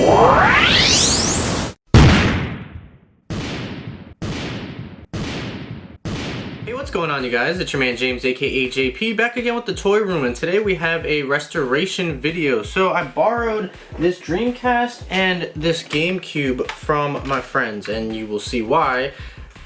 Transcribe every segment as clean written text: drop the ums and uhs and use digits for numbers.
Hey, what's going on, you guys? It's your man James, aka JP, back again with the toy room, and today we have a restoration video. So I borrowed this Dreamcast and this GameCube from my friends, and you will see why.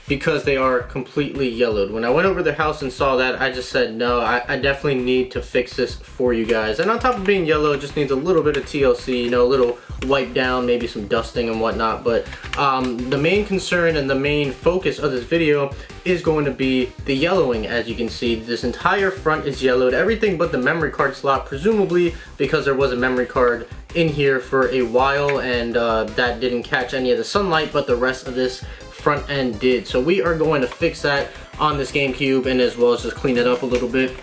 Because they are completely yellowed. When I went over their house and saw that, I just said, no, I definitely need to fix this for you guys. And on top of being yellow, it just needs a little bit of TLC, you know, a little wipe down, maybe some dusting and whatnot. But the main concern and the main focus of this video is going to be the yellowing. As you can see, this entire front is yellowed, everything but the memory card slot, presumably because there was a memory card in here for a while, and that didn't catch any of the sunlight, but the rest of this front end did. So we are going to fix that on this GameCube, and as well as just clean it up a little bit.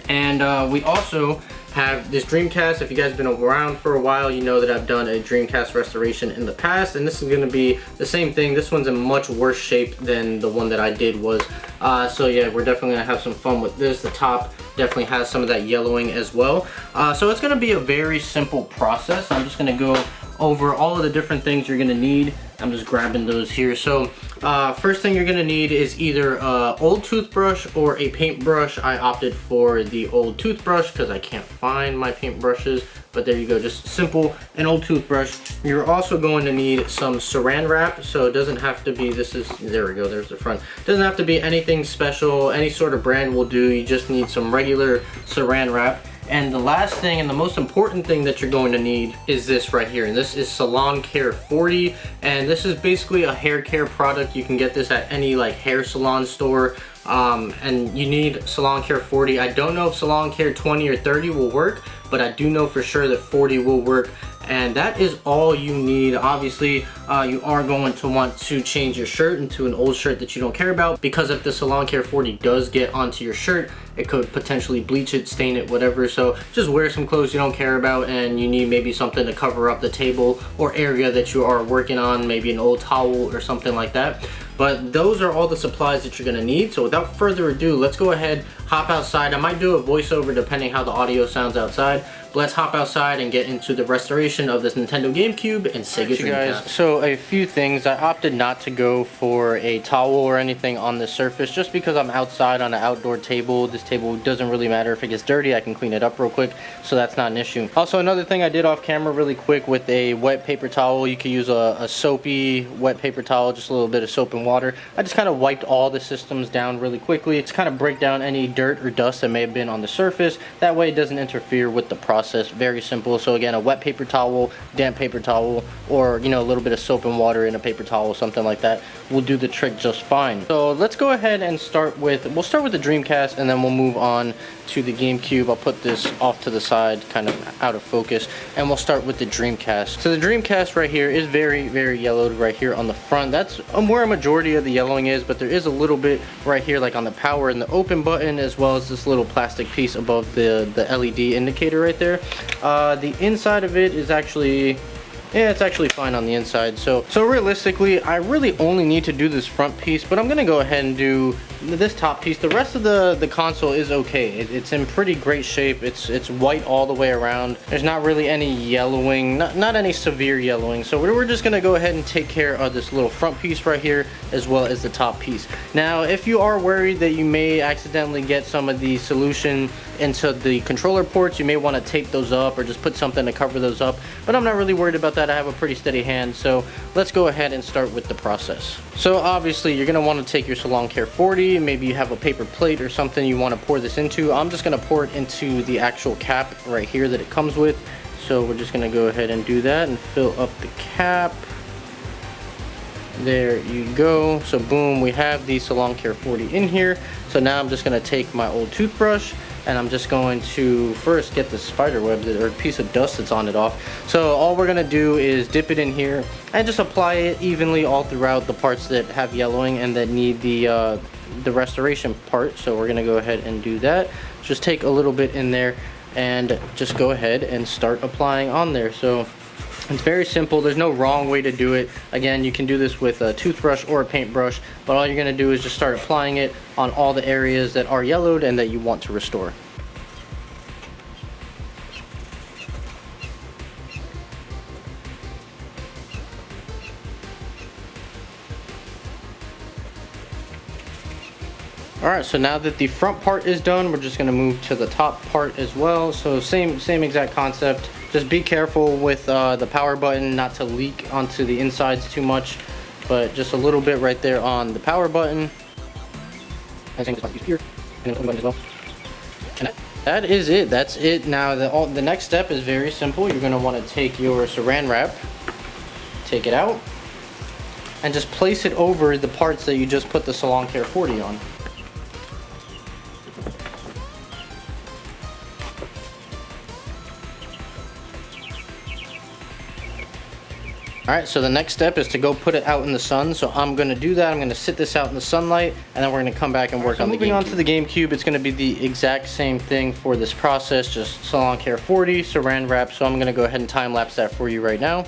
And we also have this Dreamcast. If you guys have been around for a while, you know that I've done a Dreamcast restoration in the past, and this is going to be the same thing. This one's in much worse shape than the one that I did was. So yeah, we're definitely going to have some fun with this. The top definitely has some of that yellowing as well. So it's going to be a very simple process. I'm just going to go over all of the different things you're going to need. I'm just grabbing those here. So first thing you're gonna need is either an old toothbrush or a paintbrush. I opted for the old toothbrush because I can't find my paintbrushes, but there you go, just simple, an old toothbrush. You're also going to need some saran wrap, so it doesn't have to be, there we go, there's the front. It doesn't have to be anything special, any sort of brand will do. You just need some regular saran wrap. And the last thing and the most important thing that you're going to need is this right here, and this is Salon Care 40, and this is basically a hair care product. You can get this at any like hair salon store, and you need Salon Care 40. I don't know if Salon Care 20 or 30 will work, but I do know for sure that 40 will work. And that is all you need. Obviously, you are going to want to change your shirt into an old shirt that you don't care about, because if the Salon Care 40 does get onto your shirt, it could potentially bleach it, stain it, whatever. So just wear some clothes you don't care about, and you need maybe something to cover up the table or area that you are working on, maybe an old towel or something like that. But those are all the supplies that you're gonna need. So without further ado, let's go ahead, hop outside. I might do a voiceover depending how the audio sounds outside. But let's hop outside and get into the restoration of this Nintendo Gamecube and Sega Dreamcast. So a few things. I opted not to go for a towel or anything on this surface just because I'm outside on an outdoor table. This table doesn't really matter if it gets dirty. I can clean it up real quick, so that's not an issue. Also, another thing I did off camera really quick with a wet paper towel. You could use a soapy wet paper towel, just a little bit of soap and water. I just kind of wiped all the systems down really quickly. It's kind of break down any dirt or dust that may have been on the surface. That way it doesn't interfere with the process. Very simple. So again, a wet paper towel, damp paper towel, or you know, a little bit of soap and water in a paper towel, something like that will do the trick just fine. So let's go ahead and we'll start with the Dreamcast, and then we'll move on to the GameCube. I'll put this off to the side, kind of out of focus, and we'll start with the Dreamcast. So the Dreamcast right here is very, very yellowed right here on the front. That's where a majority of the yellowing is, but there is a little bit right here, like on the power and the open button, as well as this little plastic piece above the LED indicator right there. The inside of it is actually, yeah, it's actually fine on the inside. So realistically, I really only need to do this front piece, but I'm gonna go ahead and do this top piece. The rest of the console is okay. It's in pretty great shape. It's white all the way around. There's not really any yellowing, not any severe yellowing. So we're just gonna go ahead and take care of this little front piece right here, as well as the top piece. Now, if you are worried that you may accidentally get some of the solution into the controller ports, you may want to tape those up or just put something to cover those up, but I'm not really worried about that. I have a pretty steady hand, so let's go ahead and start with the process. So obviously you're going to want to take your Salon Care 40, maybe you have a paper plate or something you want to pour this into. I'm just going to pour it into the actual cap right here that it comes with. So we're just going to go ahead and do that and fill up the cap. There you go. So boom, we have the Salon Care 40 in here. So now I'm just going to take my old toothbrush, and I'm just going to first get the spider web or piece of dust that's on it off. So all we're gonna do is dip it in here and just apply it evenly all throughout the parts that have yellowing and that need the restoration part. So we're gonna go ahead and do that. Just take a little bit in there and just go ahead and start applying on there. So it's very simple. There's no wrong way to do it. Again, you can do this with a toothbrush or a paintbrush, but all you're going to do is just start applying it on all the areas that are yellowed and that you want to restore. Alright, so now that the front part is done, we're just going to move to the top part as well. So same exact concept. Just be careful with the power button not to leak onto the insides too much, but just a little bit right there on the power button. I think it's here, and the button as well. And that is it. That's it. Now the next step is very simple. You're going to want to take your saran wrap, take it out, and just place it over the parts that you just put the Salon Care 40 on. Alright, so the next step is to go put it out in the sun. So I'm going to do that. I'm going to sit this out in the sunlight, and then we're going to come back and work on the GameCube. Moving on to the GameCube, it's going to be the exact same thing for this process, just Salon Care 40, saran wrap. So I'm going to go ahead and time lapse that for you right now.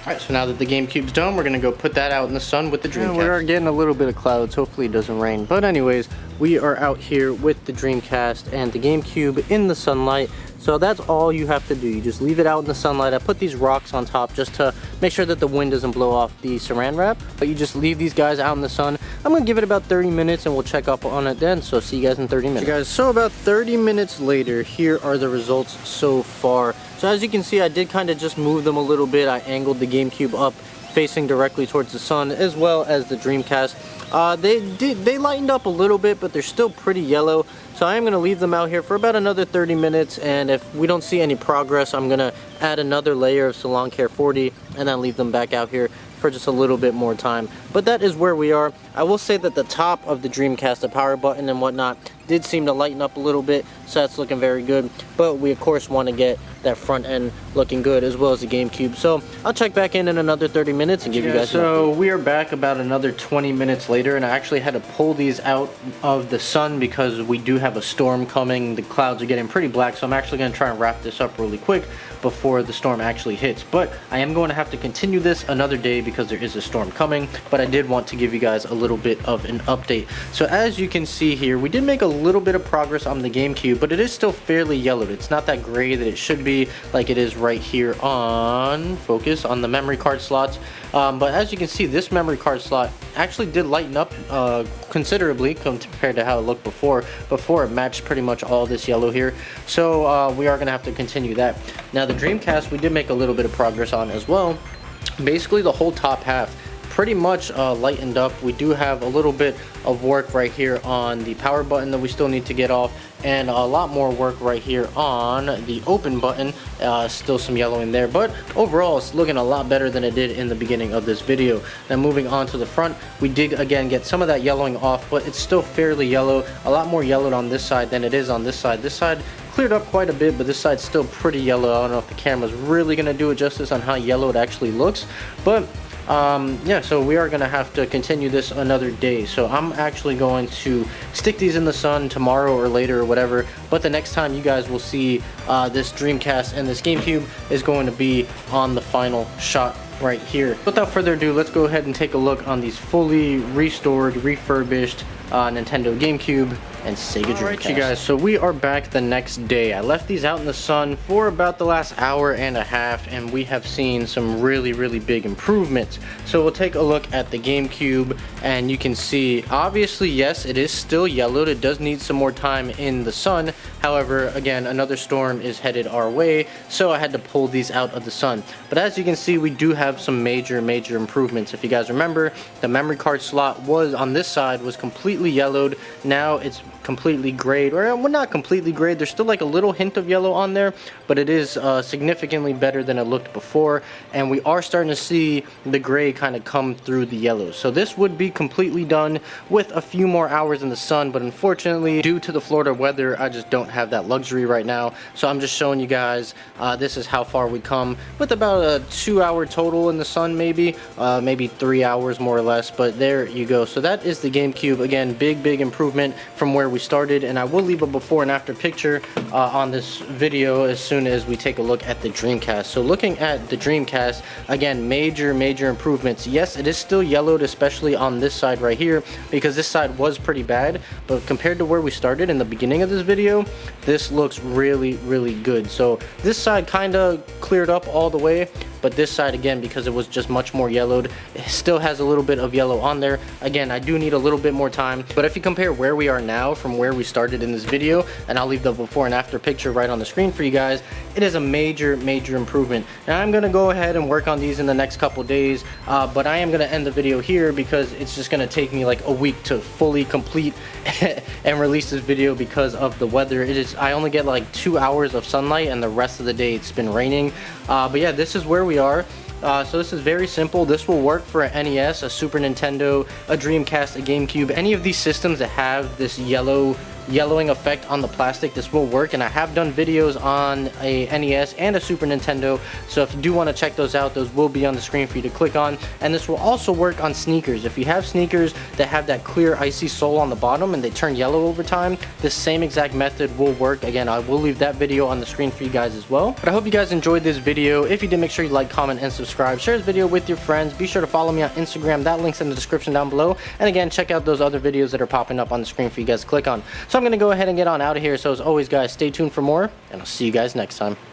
Alright, so now that the GameCube's done, we're going to go put that out in the sun with the Dreamcast. We are getting a little bit of clouds, hopefully it doesn't rain. But anyways, we are out here with the Dreamcast and the GameCube in the sunlight. So that's all you have to do. You just leave it out in the sunlight. I put these rocks on top just to make sure that the wind doesn't blow off the saran wrap. But you just leave these guys out in the sun. I'm going to give it about 30 minutes and we'll check up on it then. So see you guys in 30 minutes. Okay, guys, so about 30 minutes later, here are the results so far. So as you can see, I did kind of just move them a little bit. I angled the GameCube up facing directly towards the sun, as well as the Dreamcast. They lightened up a little bit, but they're still pretty yellow. So I am going to leave them out here for about another 30 minutes, and if we don't see any progress, I'm going to add another layer of Salon Care 40 and then leave them back out here for just a little bit more time. But that is where we are. I will say that the top of the Dreamcast, the power button and whatnot, did seem to lighten up a little bit, so that's looking very good. But we of course want to get that front end looking good, as well as the GameCube. So I'll check back in another 30 minutes and give you guys so we are back about another 20 minutes later, and I actually had to pull these out of the sun because we do have a storm coming. The clouds are getting pretty black, so I'm actually going to try and wrap this up really quick before the storm actually hits. But I am going to have to continue this another day because there is a storm coming, but I did want to give you guys a little bit of an update. So as you can see here, we did make a little bit of progress on the GameCube, but it is still fairly yellowed. It's not that gray that it should be, like it is right here on focus on the memory card slots. But as you can see, this memory card slot actually did lighten up considerably compared to how it looked before. Before it matched pretty much all this yellow here. So we are going to have to continue that. Now the Dreamcast, we did make a little bit of progress on as well. Basically the whole top half pretty much lightened up. We do have a little bit of work right here on the power button that we still need to get off, and a lot more work right here on the open button. Still some yellowing there, but overall it's looking a lot better than it did in the beginning of this video. Now moving on to the front, we did again get some of that yellowing off, but it's still fairly yellow. A lot more yellowed on this side than it is on this side. This side cleared up quite a bit, but this side's still pretty yellow. I don't know if the camera's really going to do it justice on how yellow it actually looks, but yeah, so we are going to have to continue this another day. So I'm actually going to stick these in the sun tomorrow or later or whatever, but the next time you guys will see this Dreamcast and this GameCube is going to be on the final shot right here. Without further ado, let's go ahead and take a look on these fully restored, refurbished Nintendo Gamecube and Sega Dreamcast. Alright you guys, so we are back the next day. I left these out in the sun for about the last hour and a half, and we have seen some really big improvements. So we'll take a look at the GameCube, and you can see, obviously, yes, it is still yellowed. It does need some more time in the sun. However, again, another storm is headed our way, so I had to pull these out of the sun. But as you can see, we do have some major improvements. If you guys remember, the memory card slot was on this side was completely yellowed. Now it's completely grayed, or well, not completely grayed. There's still like a little hint of yellow on there, but it is significantly better than it looked before, and we are starting to see the gray kind of come through the yellow. So this would be completely done with a few more hours in the sun, but unfortunately, due to the Florida weather, I just don't have that luxury right now. So I'm just showing you guys, this is how far we come with about a 2-hour total in the sun, maybe 3 hours more or less, but there you go. So that is the GameCube. Again, big improvement from where we started, and I will leave a before and after picture on this video as soon as we take a look at the Dreamcast. So looking at the Dreamcast, again, major improvements. Yes, it is still yellowed, especially on this side right here, because this side was pretty bad, but compared to where we started in the beginning of this video, this looks really good. So this side kind of cleared up all the way, but this side, again, because it was just much more yellowed, it still has a little bit of yellow on there. Again, I do need a little bit more time, but if you compare where we are now from where we started in this video, and I'll leave the before and after picture right on the screen for you guys, it is a major improvement. Now I'm gonna go ahead and work on these in the next couple days, but I am gonna end the video here because it's just gonna take me like a week to fully complete and release this video because of the weather. I only get like 2 hours of sunlight, and the rest of the day it's been raining. But yeah, this is where we are. So this is very simple. This will work for an NES, a Super Nintendo, a Dreamcast, a GameCube, any of these systems that have this yellowing effect on the plastic. This will work, and I have done videos on a NES and a Super Nintendo, so if you do want to check those out, those will be on the screen for you to click on. And this will also work on sneakers. If you have sneakers that have that clear icy sole on the bottom and they turn yellow over time, this same exact method will work. Again, I will leave that video on the screen for you guys as well. But I hope you guys enjoyed this video. If you did, make sure you like, comment, and subscribe. Share this video with your friends. Be sure to follow me on Instagram. That link's in the description down below. And again, check out those other videos that are popping up on the screen for you guys to click on. So I'm going to go ahead and get on out of here. So as always, guys, stay tuned for more, and I'll see you guys next time.